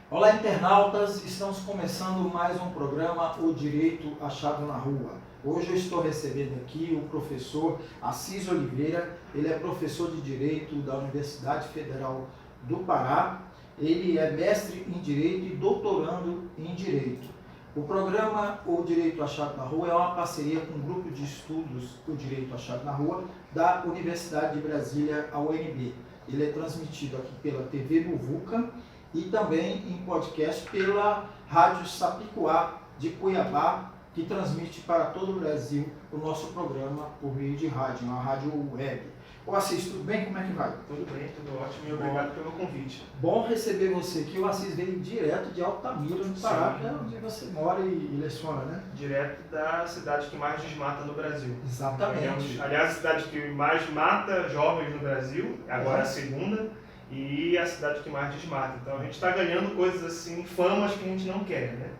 Olá, internautas! Estamos começando mais um programa O Direito Achado na Rua. Hoje eu estou recebendo aqui o professor Assis Oliveira. Ele é professor de Direito da Universidade Federal do Pará. Ele é mestre em Direito e doutorando em Direito. O programa O Direito Achado na Rua é uma parceria com o grupo de estudos O Direito Achado na Rua da Universidade de Brasília, a UNB. Ele é transmitido aqui pela TV Muvuca e também em podcast pela Rádio Sapicoá de Cuiabá, que transmite para todo o Brasil o nosso programa por meio de rádio, uma rádio web. Ô Assis, tudo bem? Como é que vai? Tudo bem, tudo ótimo e obrigado pelo convite. Bom receber você aqui. O Assis veio direto de Altamira, no Pará, que é onde você mora e leciona, né? Direto da cidade que mais desmata no Brasil. Exatamente. Aliás, a cidade que mais mata jovens no Brasil, agora a segunda, e a cidade que mais desmata. Então a gente está ganhando coisas assim, famas que a gente não quer, né?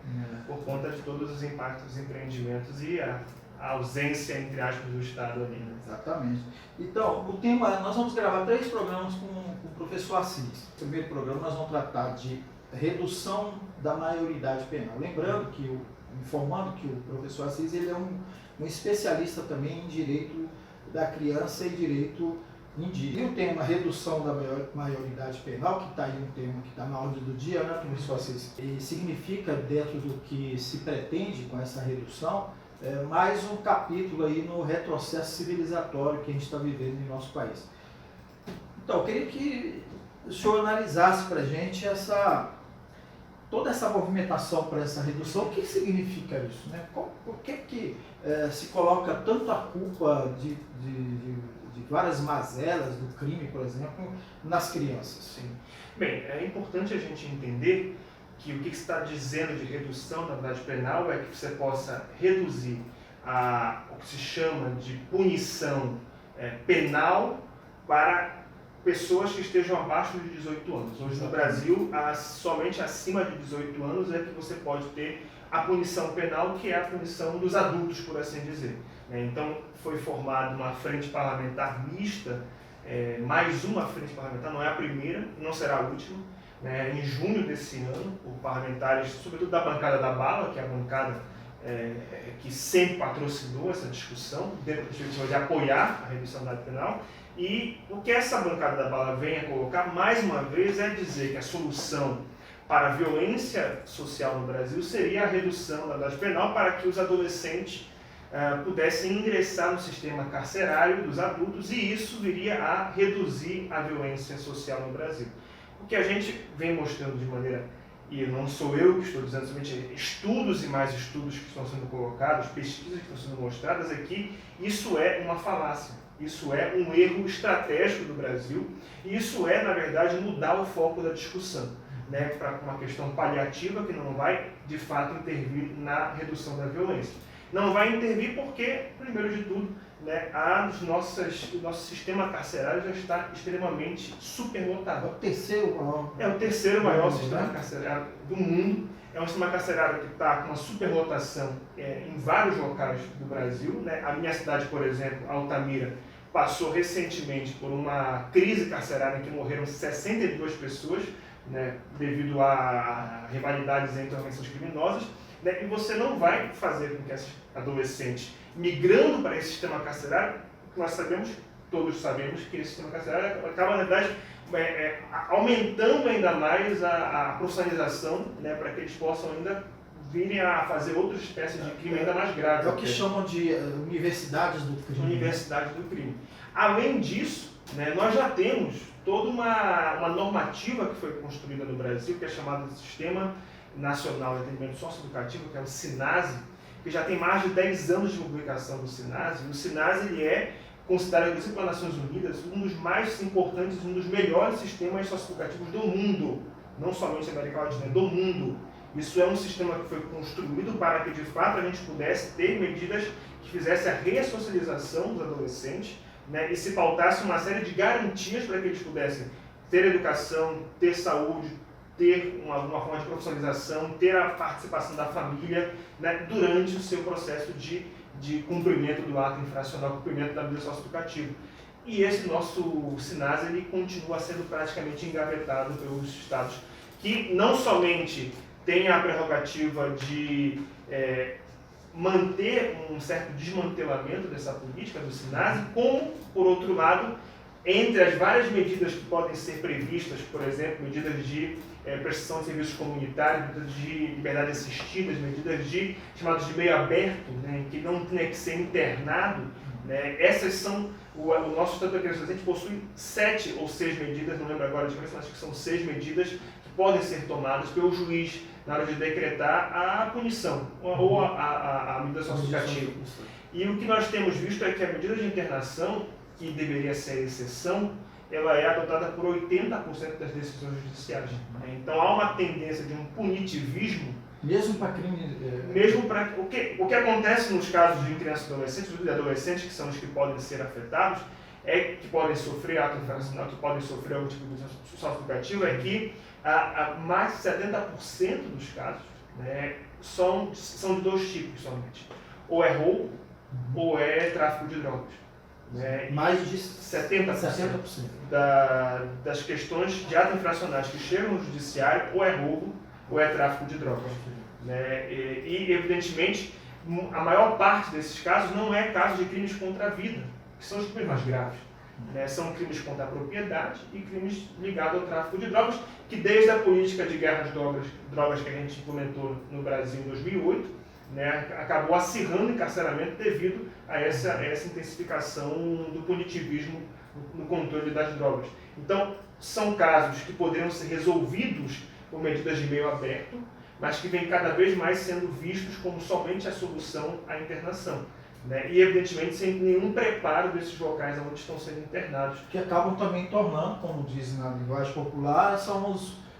Por conta de todos os impactos dos empreendimentos e a ausência, entre aspas, do Estado ali, né? Exatamente. Então, o tema, nós vamos gravar 3 programas com o professor Assis. No primeiro programa nós vamos tratar de redução da maioridade penal. Lembrando que, informando que o professor Assis ele é um especialista também em direito da criança e direito indígena. E o tema redução da maioridade penal, que está aí um tema que está na ordem do dia, né, professor Assis? E significa, dentro do que se pretende com essa redução, mais um capítulo aí no retrocesso civilizatório que a gente está vivendo em nosso país. Então, eu queria que o senhor analisasse para a gente toda essa movimentação para essa redução. O que significa isso, né? Por que se coloca tanto a culpa de várias mazelas do crime, por exemplo, nas crianças? Sim. Bem, é importante a gente entender que o que você está dizendo de redução da maioridade penal é que você possa reduzir o que se chama de punição penal para pessoas que estejam abaixo de 18 anos. Hoje no Brasil, somente acima de 18 anos é que você pode ter a punição penal, que é a punição dos adultos, por assim dizer. Então, foi formada uma frente parlamentar mista, mais uma frente parlamentar, não é a primeira, não será a última, em junho desse ano, por parlamentares, sobretudo da bancada da bala, que é a bancada que sempre patrocinou essa discussão, dentro da perspectiva de apoiar a redução da idade penal. E o que essa bancada da bala vem a colocar, mais uma vez, é dizer que a solução para a violência social no Brasil seria a redução da idade penal para que os adolescentes pudessem ingressar no sistema carcerário dos adultos, e isso viria a reduzir a violência social no Brasil. O que a gente vem mostrando de maneira, e não sou eu que estou dizendo, somente estudos e mais estudos que estão sendo colocados, pesquisas que estão sendo mostradas, é que isso é uma falácia, isso é um erro estratégico do Brasil, e isso é, na verdade, mudar o foco da discussão, para uma questão paliativa que não vai, de fato, intervir na redução da violência. Não vai intervir porque, primeiro de tudo, o nosso sistema carcerário já está extremamente superlotado. É o terceiro maior. É o terceiro maior sistema carcerário do mundo. É um sistema carcerário que está com uma superlotação em vários locais do Brasil. A minha cidade, por exemplo, Altamira, passou recentemente por uma crise carcerária em que morreram 62 pessoas, devido a rivalidades entre organizações criminosas. E você não vai fazer com que esses adolescentes, migrando para esse sistema carcerário, nós sabemos, todos sabemos, que esse sistema carcerário acaba, na verdade, aumentando ainda mais a profissionalização, para que eles possam ainda virem a fazer outras espécies de crime ainda mais graves. É o que chamam de universidades do crime. Universidades do crime. Além disso, nós já temos toda uma normativa que foi construída no Brasil, que é chamada de Sistema Nacional de Atendimento Socioeducativo, que é o SINASE, que já tem mais de 10 anos de publicação do SINASE. E o SINASE ele é considerado, inclusive pelas Nações Unidas, um dos mais importantes, um dos melhores sistemas socioeducativos do mundo, não somente da América Latina, do mundo. Isso é um sistema que foi construído para que, de fato, a gente pudesse ter medidas que fizessem a ressocialização dos adolescentes, e se pautasse uma série de garantias para que eles pudessem ter educação, ter saúde, ter uma forma de profissionalização, ter a participação da família, durante o seu processo de cumprimento do ato infracional, cumprimento da medida socioeducativa. E esse nosso SINASE ele continua sendo praticamente engavetado pelos estados que não somente tem a prerrogativa de manter um certo desmantelamento dessa política do SINASE, como, por outro lado, entre as várias medidas que podem ser previstas, por exemplo, medidas de prestação de serviços comunitários, medidas de liberdade assistida, medidas chamadas de meio aberto, né, que não tem que ser internado, né, essas são, o nosso Estatuto da Criança e Adolescente possui 7 ou 6 medidas, não lembro agora de cabeça, mas acho que são 6 medidas que podem ser tomadas pelo juiz na hora de decretar a punição ou a medida socioeducativa. E o que nós temos visto é que a medida de internação, que deveria ser exceção, ela é adotada por 80% das decisões judiciais. Então há uma tendência de um punitivismo. Mesmo para crimes... Mesmo para... O que acontece nos casos de crianças e adolescentes, de adolescentes que são os que podem ser afetados, que podem sofrer ato infracional, que podem sofrer algum tipo de socioeducativo, é que mais de 70% dos casos, né, são de 2 tipos somente. Ou é roubo, ou é tráfico de drogas. Né? Mais de 70%, 70%. Das questões de atos infracionais que chegam no judiciário ou é roubo ou é tráfico de drogas. Né? E, evidentemente, a maior parte desses casos não é caso de crimes contra a vida, que são os crimes mais graves. Né? São crimes contra a propriedade e crimes ligados ao tráfico de drogas, que desde a política de guerra de drogas que a gente implementou no Brasil em 2008, né, acabou acirrando o encarceramento devido a essa intensificação do punitivismo no controle das drogas. Então, são casos que poderiam ser resolvidos por medidas de meio aberto, mas que vêm cada vez mais sendo vistos como somente a solução à internação. Né? E, evidentemente, sem nenhum preparo desses locais onde estão sendo internados. Que acabam também tornando, como dizem na linguagem popular, são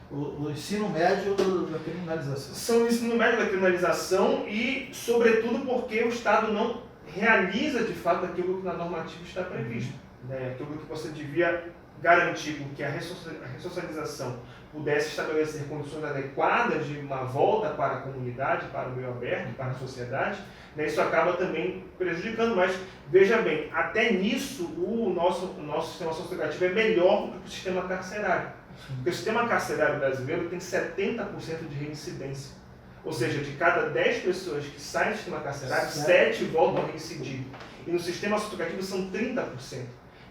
o ensino médio da criminalização. São o ensino médio da criminalização e, sobretudo, porque o Estado não realiza, de fato, aquilo que na normativa está previsto. Né? Aquilo que você devia garantir com que a ressocialização pudesse estabelecer condições adequadas de uma volta para a comunidade, para o meio aberto, para a sociedade, né? Isso acaba também prejudicando, mas veja bem, até nisso o nosso sistema socioeducativo é melhor do que o sistema carcerário. Porque o sistema carcerário brasileiro tem 70% de reincidência. Ou seja, de cada 10 pessoas que saem do sistema carcerário, 7 voltam a reincidir. E no sistema socioeducativo são 30%.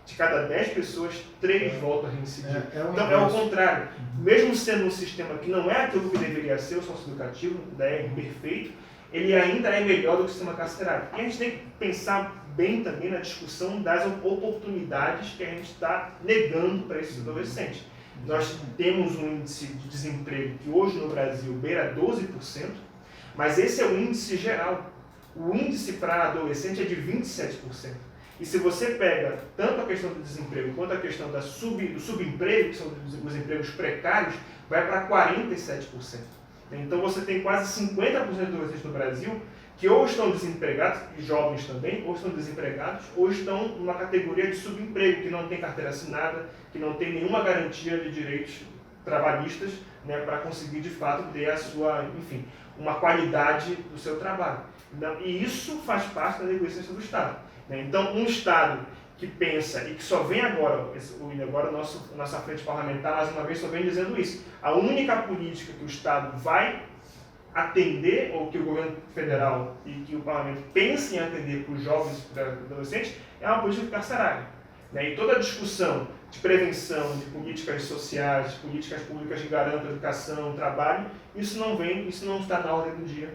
De cada 10 pessoas, 3 voltam a reincidir. Então é o contrário. Mesmo sendo um sistema que não é aquilo que deveria ser o socioeducativo, é imperfeito, ele ainda é melhor do que o sistema carcerário. E a gente tem que pensar bem também na discussão das oportunidades que a gente está negando para esses adolescentes. Nós temos um índice de desemprego que hoje no Brasil beira 12%, mas esse é o índice geral. O índice para adolescente é de 27%. E se você pega tanto a questão do desemprego quanto a questão do subemprego, que são os empregos precários, vai para 47%. Então você tem quase 50% dos adolescentes no Brasil que ou estão desempregados, e jovens também, ou estão desempregados, ou estão numa categoria de subemprego, que não tem carteira assinada, que não tem nenhuma garantia de direitos trabalhistas, né, para conseguir de fato ter a sua, enfim, uma qualidade do seu trabalho. E isso faz parte da negligência do Estado. Né? Então, um Estado que pensa e que só vem agora nossa frente parlamentar, mais uma vez, só vem dizendo isso. A única política que o Estado vai atender, ou que o governo federal e que o parlamento pensem em atender para os jovens e para os adolescentes, é uma política carcerária. Né? E toda a discussão de prevenção, de políticas sociais, de políticas públicas que garantam educação, trabalho, isso não está na ordem do dia,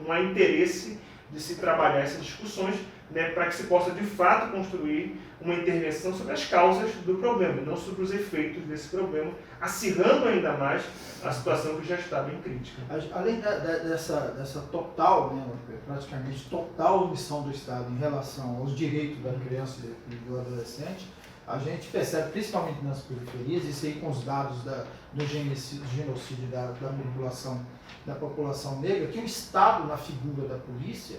não há interesse de se trabalhar essas discussões, né, para que se possa de fato construir uma intervenção sobre as causas do problema, e não sobre os efeitos desse problema, acirrando ainda mais a situação que já está bem crítica. Além dessa total, né, praticamente total omissão do Estado em relação aos direitos da criança e do adolescente, a gente percebe, principalmente nas periferias, isso aí com os dados do genocídio da população negra, que o Estado, na figura da polícia,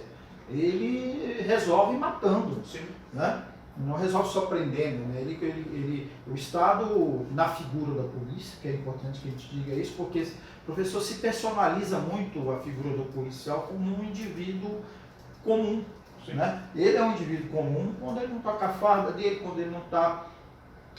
ele resolve matando. Sim. Né? Não resolve só prendendo. Né? O Estado, na figura da polícia, que é importante que a gente diga isso, porque o professor se personaliza muito a figura do policial como um indivíduo comum. Né? Ele é um indivíduo comum quando ele não está com a farda dele, quando ele não está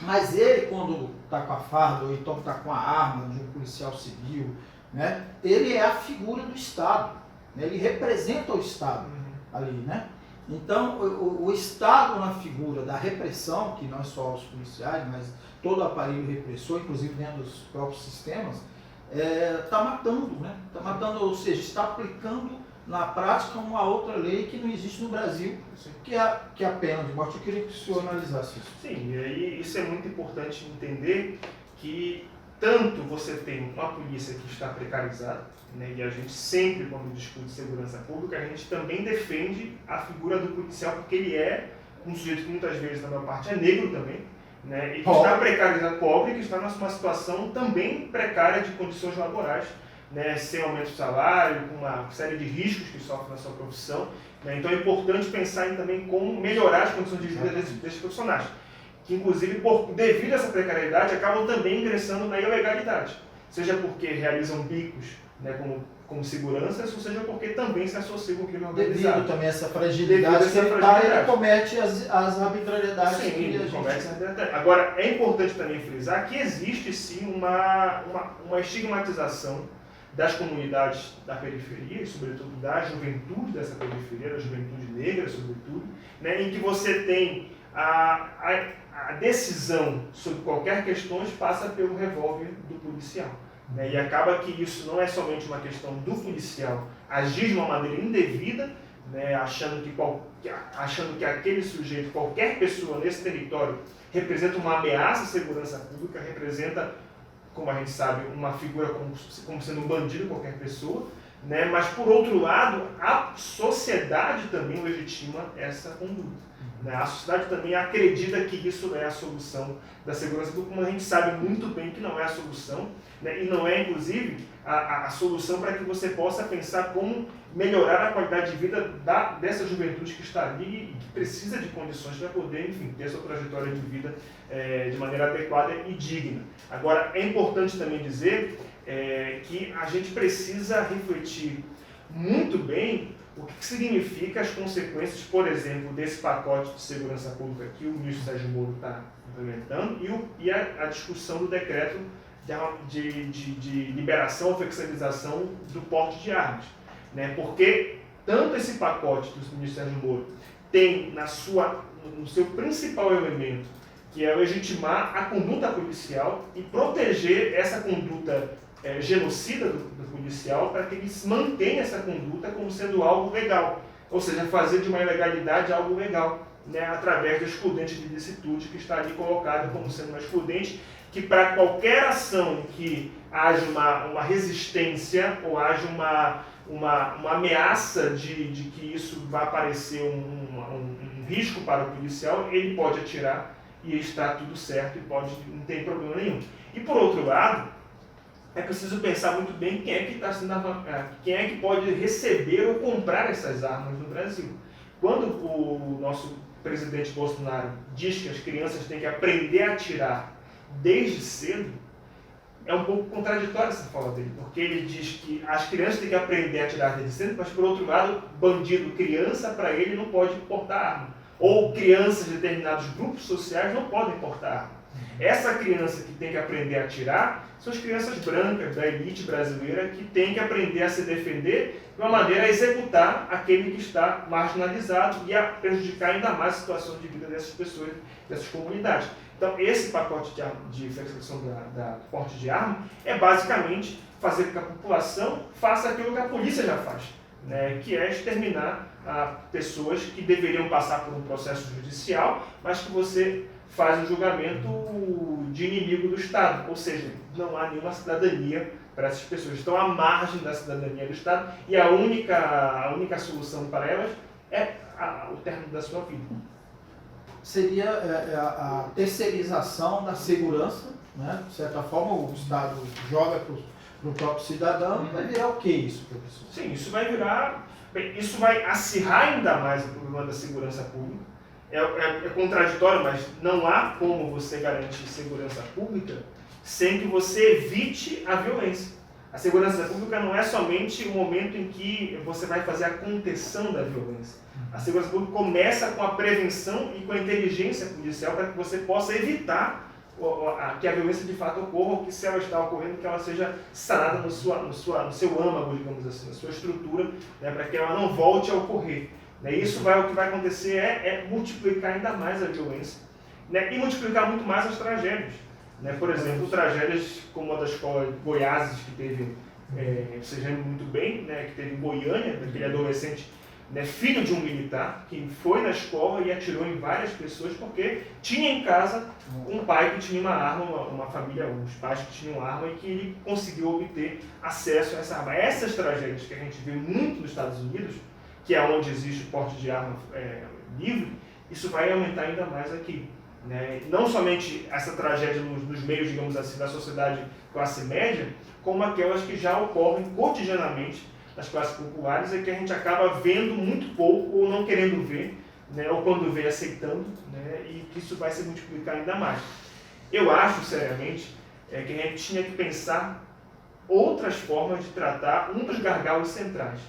Mas ele, quando está com a farda ou então está com a arma de um policial civil, né, ele é a figura do Estado, né, ele representa o Estado ali, né? Então, o Estado na figura da repressão, que não é só os policiais, mas todo o aparelho repressor, inclusive dentro dos próprios sistemas, está matando, né? Está matando, ou seja, está aplicando na prática uma outra lei que não existe no Brasil, que é a pena de morte. Eu queria que o senhor analisasse isso. Sim, e aí isso é muito importante entender que tanto você tem uma polícia que está precarizada, né, e a gente sempre, quando discute segurança pública, a gente também defende a figura do policial, porque ele é um sujeito que muitas vezes, na maior parte, é negro também, né, e que está precarizado, pobre, que está numa situação também precária de condições laborais, né, sem aumento de salário, com uma série de riscos que sofre na sua profissão. Né, então é importante pensar em também como melhorar as condições de vida desses profissionais, que inclusive, devido a essa precariedade, acabam também ingressando na ilegalidade, seja porque realizam bicos, né, como seguranças, ou seja porque também se associam com o crime organizado. Devido também a essa fragilidade, ele comete as arbitrariedades. Sim, ele comete essa arbitrariedade. Agora, é importante também frisar que existe sim uma estigmatização das comunidades da periferia, e sobretudo da juventude dessa periferia, da juventude negra, sobretudo, né, em que você tem a decisão sobre qualquer questão passa pelo revólver do policial. Né, e acaba que isso não é somente uma questão do policial agir de uma maneira indevida, né, achando que aquele sujeito, qualquer pessoa nesse território, representa uma ameaça à segurança pública, representa, como a gente sabe, uma figura como sendo um bandido, qualquer pessoa, né, mas, por outro lado, a sociedade também legitima essa conduta. Né? A sociedade também acredita que isso é a solução da segurança pública, como a gente sabe muito bem que não é a solução, né? E não é, inclusive, a solução para que você possa pensar como melhorar a qualidade de vida dessa juventude que está ali e que precisa de condições para poder, enfim, ter sua trajetória de vida de maneira adequada e digna. Agora, é importante também dizer que a gente precisa refletir muito bem o que significa as consequências, por exemplo, desse pacote de segurança pública que o ministro Sérgio Moro está implementando e a discussão do decreto de liberação ou flexibilização do porte de armas. Né? Porque tanto esse pacote do ministro Sérgio Moro tem no seu principal elemento, que é legitimar a conduta policial e proteger essa conduta genocida do policial para que ele mantenha essa conduta como sendo algo legal, ou seja, fazer de uma ilegalidade algo legal, né, através do excludente de ilicitude que está ali colocado como sendo uma excludente que para qualquer ação que haja uma resistência ou haja uma ameaça de que isso vai aparecer um risco para o policial, ele pode atirar e está tudo certo e não tem problema nenhum. E por outro lado, é preciso pensar muito bem quem é que pode receber ou comprar essas armas no Brasil. Quando o nosso presidente Bolsonaro diz que as crianças têm que aprender a atirar desde cedo, é um pouco contraditória essa fala dele, porque ele diz que as crianças têm que aprender a atirar desde cedo, mas por outro lado, bandido, criança, para ele não pode portar arma. Ou crianças de determinados grupos sociais não podem portar arma. Essa criança que tem que aprender a atirar são as crianças brancas da elite brasileira que tem que aprender a se defender de uma maneira a executar aquele que está marginalizado e a prejudicar ainda mais a situação de vida dessas pessoas, dessas comunidades. Então, esse pacote de flexibilização do porte de arma é basicamente fazer com que a população faça aquilo que a polícia já faz, né, que é exterminar pessoas que deveriam passar por um processo judicial, mas que você faz um julgamento de inimigo do Estado, ou seja, não há nenhuma cidadania para essas pessoas. Estão à margem da cidadania do Estado e a única solução para elas é o término da sua vida. Seria a terceirização da segurança, né? De certa forma o Estado joga para o próprio cidadão. Vai virar o que isso, professor? Sim, isso vai acirrar ainda mais o problema da segurança pública. É contraditório, mas não há como você garantir segurança pública sem que você evite a violência. A segurança pública não é somente o momento em que você vai fazer a contenção da violência. A segurança pública começa com a prevenção e com a inteligência policial para que você possa evitar que a violência de fato ocorra, ou que se ela está ocorrendo, que ela seja sanada no seu âmago, digamos assim, na sua estrutura, né, para que ela não volte a ocorrer. Né? O que vai acontecer é multiplicar ainda mais a violência, né, e multiplicar muito mais as tragédias. Né? Por exemplo, tragédias como a da escola de Goiás, que teve, vocês lembram muito bem, né, que teve em Goiânia, aquele adolescente, né, filho de um militar, que foi na escola e atirou em várias pessoas porque tinha em casa um pai que tinha uma arma, uma família, uns pais que tinham arma e que ele conseguiu obter acesso a essa arma. Essas tragédias que a gente vê muito nos Estados Unidos, que é onde existe o porte de arma livre, isso vai aumentar ainda mais aqui. Né? Não somente essa tragédia nos meios, digamos assim, da sociedade classe média, como aquelas que já ocorrem cotidianamente nas classes populares, é que a gente acaba vendo muito pouco ou não querendo ver, né? Ou quando vê aceitando, né? E que isso vai se multiplicar ainda mais. Eu acho, seriamente, que a gente tinha que pensar outras formas de tratar um dos gargalos centrais.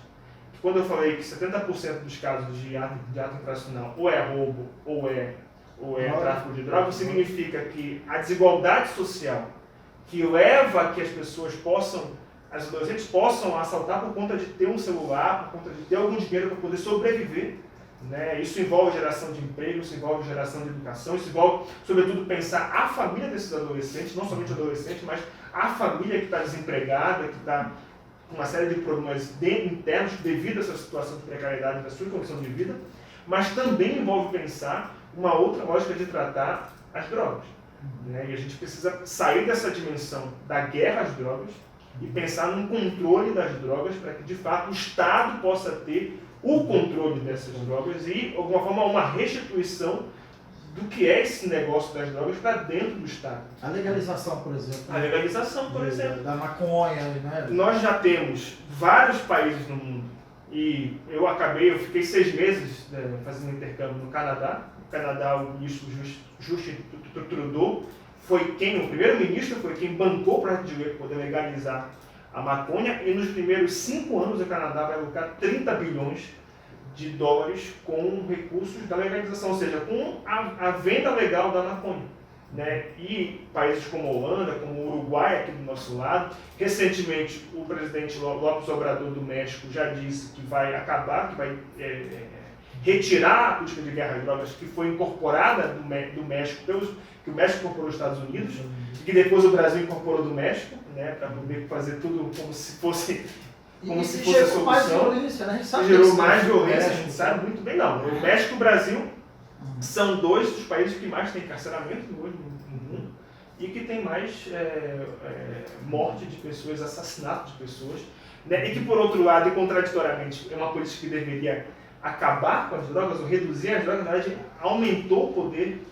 Quando eu falei que 70% dos casos de ato infracional ou é roubo ou é tráfico de drogas, significa que a desigualdade social que leva a que as adolescentes possam assaltar por conta de ter um celular, por conta de ter algum dinheiro para poder sobreviver. Né? Isso envolve geração de emprego, isso envolve geração de educação, isso envolve, sobretudo, pensar a família desses adolescentes, não somente adolescentes, mas a família que está desempregada, que está com uma série de problemas internos devido a essa situação de precariedade da sua condição de vida, mas também envolve pensar uma outra lógica de tratar as drogas. Né? E a gente precisa sair dessa dimensão da guerra às drogas e pensar num controle das drogas para que, de fato, o Estado possa ter o controle dessas drogas e, de alguma forma, uma restituição do que é esse negócio das drogas para dentro do Estado. A legalização, por exemplo. A legalização, por exemplo. Da maconha, né? Nós já temos vários países no mundo e eu fiquei 6 meses fazendo intercâmbio no Canadá. No Canadá, o ministro Justin Trudeau o primeiro-ministro foi quem bancou para poder legalizar a maconha, e nos primeiros 5 anos o Canadá vai alocar 30 bilhões de dólares com recursos da legalização, ou seja, com a venda legal da maconha. Né? E países como a Holanda, como o Uruguai, aqui do nosso lado, recentemente o presidente López Obrador do México já disse que vai acabar, que vai retirar a política de guerra às drogas que foi incorporada do México, que o México incorporou os Estados Unidos, e que depois o Brasil incorporou do México, né, para poder fazer tudo como se fosse a solução. Mais violência, né? A gente sabe gerou mais violência, a gente sabe muito bem. Não, o México e o Brasil são 2 dos países que mais têm encarceramento hoje no mundo e que tem mais morte de pessoas, assassinato de pessoas, né? E que, por outro lado, e contraditoriamente, é uma política que deveria acabar com as drogas ou reduzir as drogas. Na verdade, aumentou o poder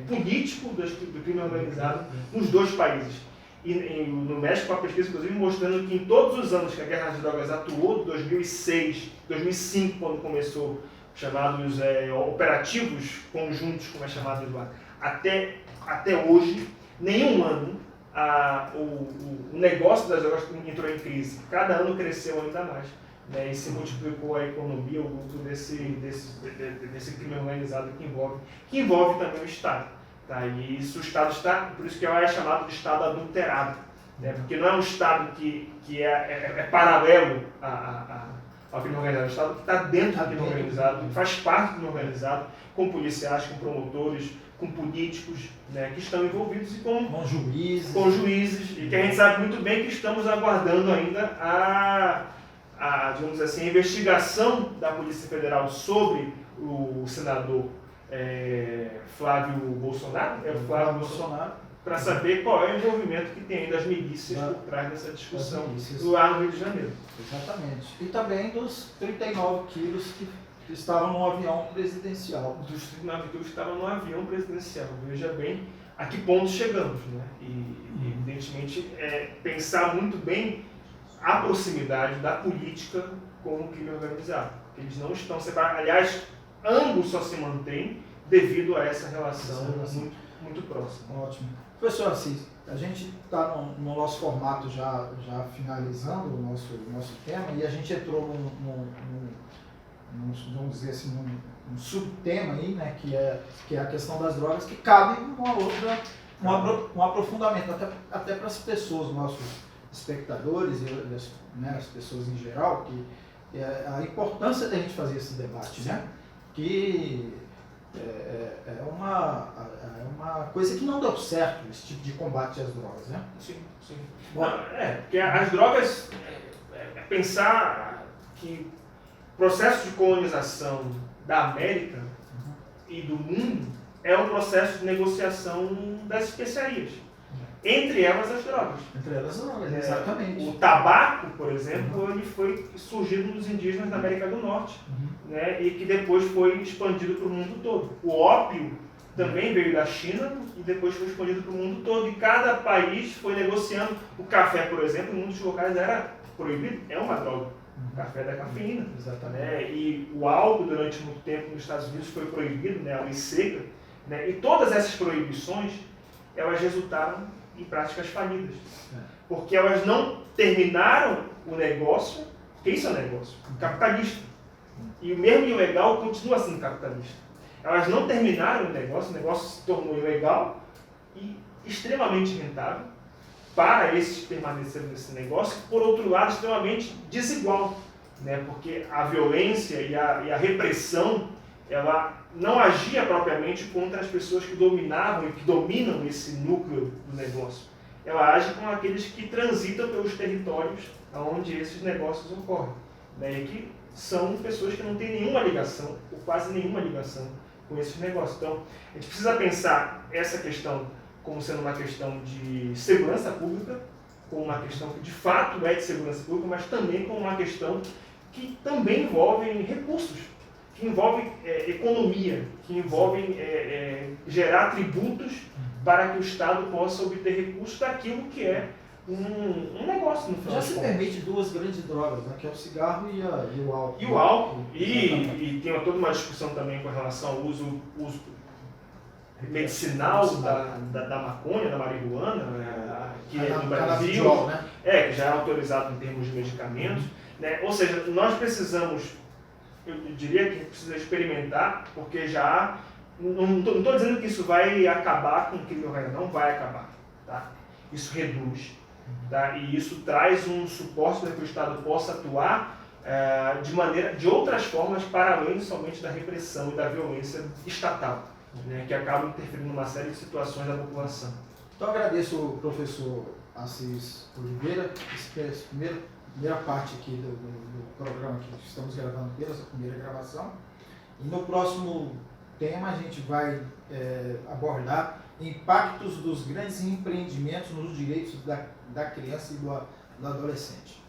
político do crime organizado nos 2 países. E no México, a pesquisa, inclusive, mostrando que em todos os anos que a guerra às drogas atuou, de 2006, 2005, quando começou chamados operativos conjuntos, como é chamado lá, até hoje, nenhum ano o negócio das drogas entrou em crise. Cada ano cresceu ainda mais. Né, e se multiplicou a economia, o lucro desse crime organizado que envolve também o Estado. Tá? E isso o Estado está, por isso que é chamado de Estado adulterado, né? Porque não é um Estado que é paralelo ao crime organizado, é um Estado que está dentro do crime organizado, que faz parte do crime organizado, com policiais, com promotores, com políticos, né, que estão envolvidos e com juízes, e que a gente sabe muito bem que estamos aguardando ainda digamos assim, a investigação da Polícia Federal sobre o senador Flávio Bolsonaro, para saber qual é o envolvimento que tem das milícias por trás dessa discussão lá no Rio de Janeiro. Exatamente. E também dos 39 quilos que estavam no avião presidencial. Dos 39 quilos que estavam no avião presidencial. Veja bem a que ponto chegamos. Né? E evidentemente, pensar muito bem a proximidade da política com o crime organizado. Eles não estão separados. Aliás, ambos só se mantêm devido a essa relação muito próxima. Ótimo. Professor Assis, a gente está no nosso formato já finalizando o nosso tema, e a gente entrou vamos dizer assim, num subtema aí, né, que é a questão das drogas, que cabe uma um aprofundamento até para as pessoas, nossos espectadores e as pessoas em geral, que a importância da gente fazer esse debate, né? Que é uma coisa que não deu certo, esse tipo de combate às drogas, né? Sim, sim. Porque as drogas, pensar que o processo de colonização da América e do mundo é um processo de negociação das especiarias. Entre elas as drogas. Entre elas as drogas, exatamente. O tabaco, por exemplo, ele foi surgido nos indígenas da América do Norte, né, e que depois foi expandido para o mundo todo. O ópio também veio da China e depois foi expandido para o mundo todo. E cada país foi negociando. O café, por exemplo, em muitos locais era proibido, é uma droga. O café da cafeína. Exatamente. Né, e o álcool, durante muito tempo, nos Estados Unidos foi proibido, né, a lei seca. Né, e todas essas proibições, elas resultaram em práticas falidas. Porque elas não terminaram o negócio, porque isso é um negócio, capitalista. E o mesmo ilegal continua sendo capitalista. Elas não terminaram o negócio se tornou ilegal e extremamente rentável para esses que permaneceram nesse negócio, por outro lado, extremamente desigual, né? Porque a violência e a repressão, ela não agia propriamente contra as pessoas que dominavam e que dominam esse núcleo do negócio. Ela age com aqueles que transitam pelos territórios onde esses negócios ocorrem, né? E que são pessoas que não têm nenhuma ligação, ou quase nenhuma ligação, com esses negócios. Então, a gente precisa pensar essa questão como sendo uma questão de segurança pública, como uma questão que de fato é de segurança pública, mas também como uma questão que também envolve recursos, que envolve economia, que envolve gerar tributos para que o Estado possa obter recursos daquilo que é um negócio no final. Já se permite duas grandes drogas, né, que é o cigarro e o álcool. E o álcool, e tem toda uma discussão também com relação ao uso medicinal da maconha, da marihuana, que no Brasil, né? que já é autorizado em termos de medicamentos. Né? Ou seja, nós precisamos, eu diria que a gente precisa experimentar, porque já não estou dizendo que isso vai acabar com o crime organizado, não vai acabar. Tá? Isso reduz. Tá? E isso traz um suporte para que o Estado possa atuar de outras formas, para além somente da repressão e da violência estatal, né? Que acaba interferindo numa série de situações da população. Então agradeço ao professor Assis Oliveira, essa primeira parte aqui do programa que estamos gravando, essa primeira gravação. E no próximo tema a gente vai abordar impactos dos grandes empreendimentos nos direitos da criança e do adolescente.